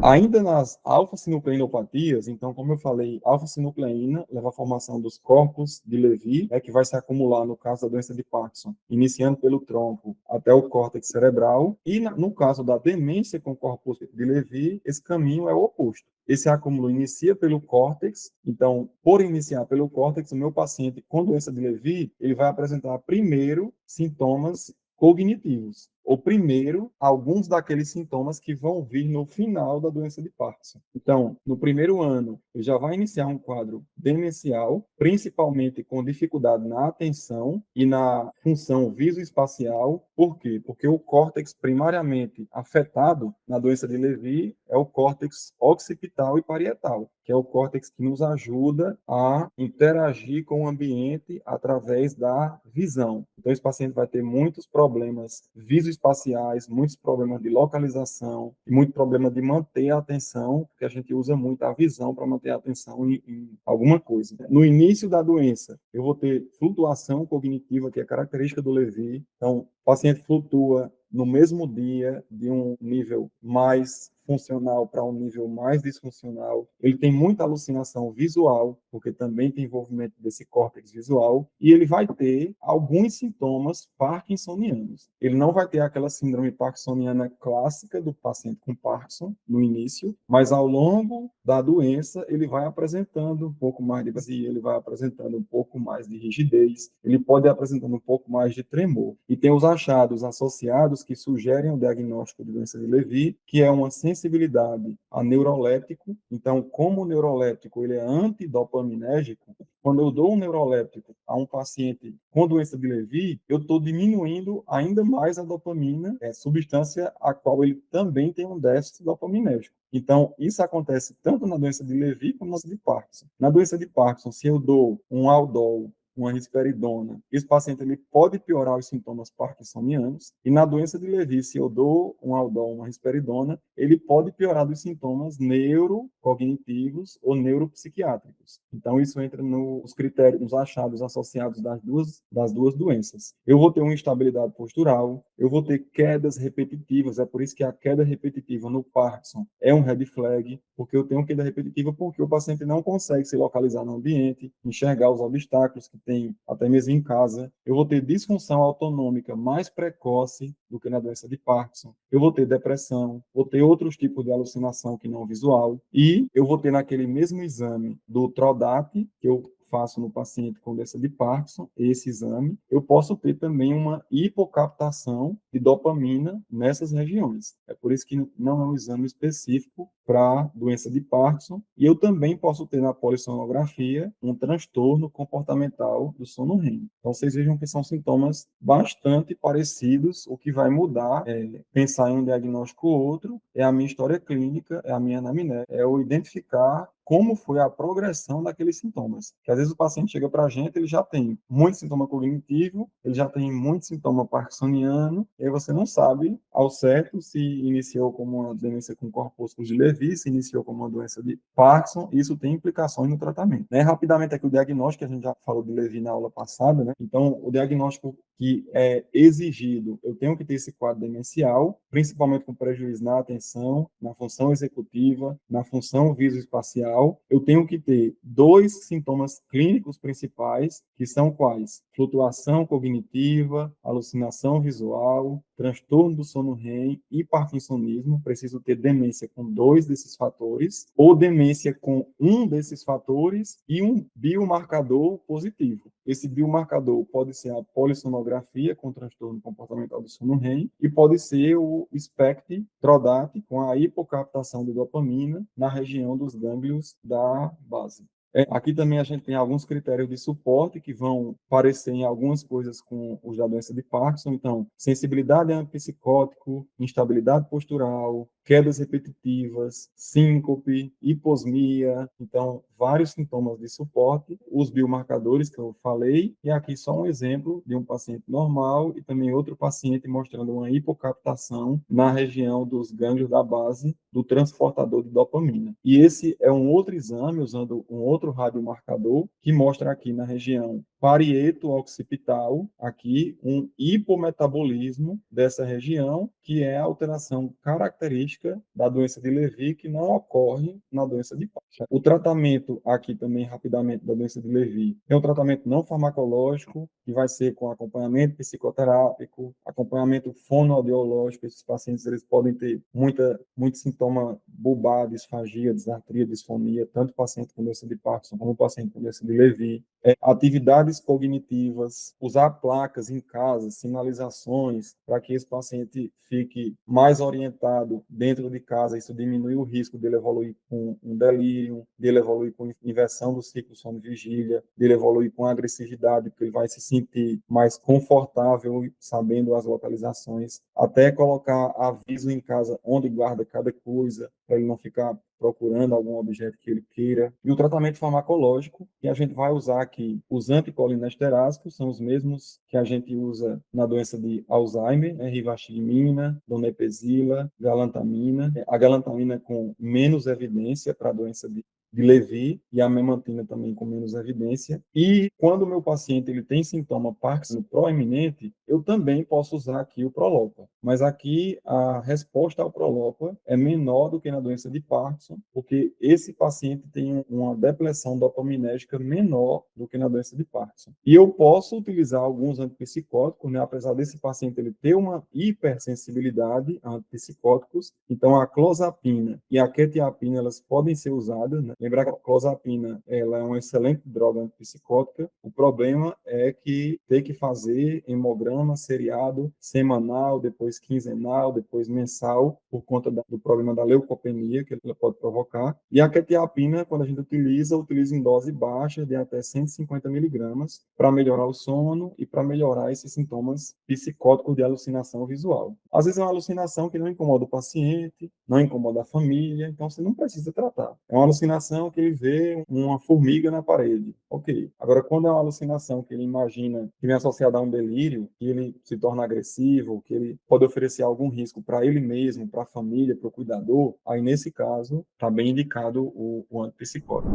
Ainda nas alfa-sinucleinopatias, então, como eu falei, alfa-sinucleína leva à formação dos corpos de Levy, que vai se acumular no caso da doença de Parkinson, iniciando pelo tronco até o córtex cerebral, e no caso da demência com corpos de Levy, esse caminho é o oposto. Esse acúmulo inicia pelo córtex, então, por iniciar pelo córtex, o meu paciente com doença de Levy, ele vai apresentar primeiro sintomas cognitivos, ou primeiro, alguns daqueles sintomas que vão vir no final da doença de Parkinson. Então, no primeiro ano, ele já vai iniciar um quadro demencial, principalmente com dificuldade na atenção e na função visoespacial. Por quê? Porque o córtex primariamente afetado na doença de Levy é o córtex occipital e parietal, que é o córtex que nos ajuda a interagir com o ambiente através da visão. Então, esse paciente vai ter muitos problemas visoespaciais, muitos problemas de localização, e muito problema de manter a atenção, porque a gente usa muito a visão para manter a atenção em alguma coisa. No início da doença, eu vou ter flutuação cognitiva, que é característica do Levy. Então, o paciente flutua no mesmo dia de um nível mais funcional para um nível mais disfuncional. Ele tem muita alucinação visual, porque também tem envolvimento desse córtex visual, e ele vai ter alguns sintomas parkinsonianos. Ele não vai ter aquela síndrome parkinsoniana clássica do paciente com Parkinson no início, mas ao longo da doença ele vai apresentando um pouco mais de vazia, ele vai apresentando um pouco mais de rigidez, ele pode ir apresentando um pouco mais de tremor. E tem os achados associados que sugerem o diagnóstico de doença de Levy, que é uma sensibilidade a neurolético. Então, como o neurolético ele é antidopaminérgico, quando eu dou um neurolético a um paciente com doença de Levy, eu estou diminuindo ainda mais a dopamina, substância a qual ele também tem um déficit dopaminérgico. Então, isso acontece tanto na doença de Levy como na doença de Parkinson. Na doença de Parkinson, se eu dou um Aldol, uma risperidona, esse paciente ele pode piorar os sintomas parkinsonianos, e na doença de Levy, se eu dou um Aldol, uma risperidona, ele pode piorar dos sintomas neurocognitivos ou neuropsiquiátricos. Então, isso entra nos critérios, nos achados associados das duas doenças. Eu vou ter uma instabilidade postural, eu vou ter quedas repetitivas, é por isso que a queda repetitiva no Parkinson é um red flag, porque eu tenho queda repetitiva porque o paciente não consegue se localizar no ambiente, enxergar os obstáculos que tem até mesmo em casa. Eu vou ter disfunção autonômica mais precoce do que na doença de Parkinson. Eu vou ter depressão, vou ter outros tipos de alucinação que não visual, e eu vou ter naquele mesmo exame do TRODAT, que eu faço no paciente com doença de Parkinson, esse exame, eu posso ter também uma hipocaptação de dopamina nessas regiões. É por isso que não é um exame específico para doença de Parkinson, e eu também posso ter na polissonografia um transtorno comportamental do sono REM. Então, vocês vejam que são sintomas bastante parecidos. O que vai mudar é pensar em um diagnóstico ou outro, é a minha história clínica, é a minha anamnese, é o identificar como foi a progressão daqueles sintomas. Que às vezes o paciente chega para a gente, ele já tem muito sintoma cognitivo, ele já tem muito sintoma parkinsoniano, e aí você não sabe ao certo se iniciou como uma demência com corpúsculos de Levy, se iniciou como uma doença de Parkinson. Isso tem implicações no tratamento. Rapidamente aqui o diagnóstico, que a gente já falou de Levy na aula passada, né? Então, o diagnóstico que é exigido, eu tenho que ter esse quadro demencial, principalmente com prejuízo na atenção, na função executiva, na função visoespacial. Eu tenho que ter dois sintomas clínicos principais, que são quais? Flutuação cognitiva, alucinação visual, transtorno do sono REM e parkinsonismo. Preciso ter demência com dois desses fatores, ou demência com um desses fatores e um biomarcador positivo. Esse biomarcador pode ser a polissonografia com transtorno comportamental do sono REM, e pode ser o SPECT-TRODAT com a hipocaptação de dopamina na região dos gânglios da base. Aqui também a gente tem alguns critérios de suporte que vão parecer em algumas coisas com os da doença de Parkinson. Então, sensibilidade antipsicótico, instabilidade postural, quedas repetitivas, síncope, hiposmia. Então, vários sintomas de suporte, os biomarcadores que eu falei, e aqui só um exemplo de um paciente normal e também outro paciente mostrando uma hipocaptação na região dos gânglios da base do transportador de dopamina. E esse é um outro exame, usando um outro radiomarcador, que mostra aqui na região parieto-occipital, aqui um hipometabolismo dessa região, que é a alteração característica característica da doença de Levy que não ocorre na doença de Parkinson. O tratamento aqui também, rapidamente, da doença de Levy, é um tratamento não farmacológico, que vai ser com acompanhamento psicoterápico, acompanhamento fonoaudiológico. Esses pacientes eles podem ter muito sintoma bulbar, disfagia, disartria, disfonia, tanto o paciente com doença de Parkinson como o paciente com doença de Levy. Atividades cognitivas, usar placas em casa, sinalizações, para que esse paciente fique mais orientado dentro de casa. Isso diminui o risco dele evoluir com um delírio, dele evoluir com inversão do ciclo sono-vigília, dele evoluir com agressividade, porque ele vai se sentir mais confortável sabendo as localizações, até colocar aviso em casa onde guarda cada coisa, para ele não ficar procurando algum objeto que ele queira. E o tratamento farmacológico, que a gente vai usar aqui, os anticolinesterásicos, são os mesmos que a gente usa na doença de Alzheimer, né? Rivastigmina, donepezila, galantamina. A galantamina com menos evidência para a doença de Levy e a memantina também com menos evidência. E quando o meu paciente ele tem sintoma Parkinson proeminente, eu também posso usar aqui o Prolopa. Mas aqui a resposta ao Prolopa é menor do que na doença de Parkinson, porque esse paciente tem uma depressão dopaminérgica menor do que na doença de Parkinson. E eu posso utilizar alguns antipsicóticos, né? Apesar desse paciente ele ter uma hipersensibilidade a antipsicóticos, então a clozapina e a quetiapina elas podem ser usadas, né? Lembrar que a clozapina ela é uma excelente droga antipsicótica. O problema é que tem que fazer hemograma seriado semanal, depois quinzenal, depois mensal, por conta do problema da leucopenia que ela pode provocar. E a quetiapina, quando a gente utiliza em dose baixa de até 150 miligramas para melhorar o sono e para melhorar esses sintomas psicóticos de alucinação visual. Às vezes é uma alucinação que não incomoda o paciente, não incomoda a família, então você não precisa tratar. É uma alucinação que ele vê uma formiga na parede. Ok. Agora, quando é uma alucinação que ele imagina que vem associada a um delírio, que ele se torna agressivo, que ele pode oferecer algum risco para ele mesmo, para a família, para o cuidador, aí nesse caso está bem indicado o antipsicótico.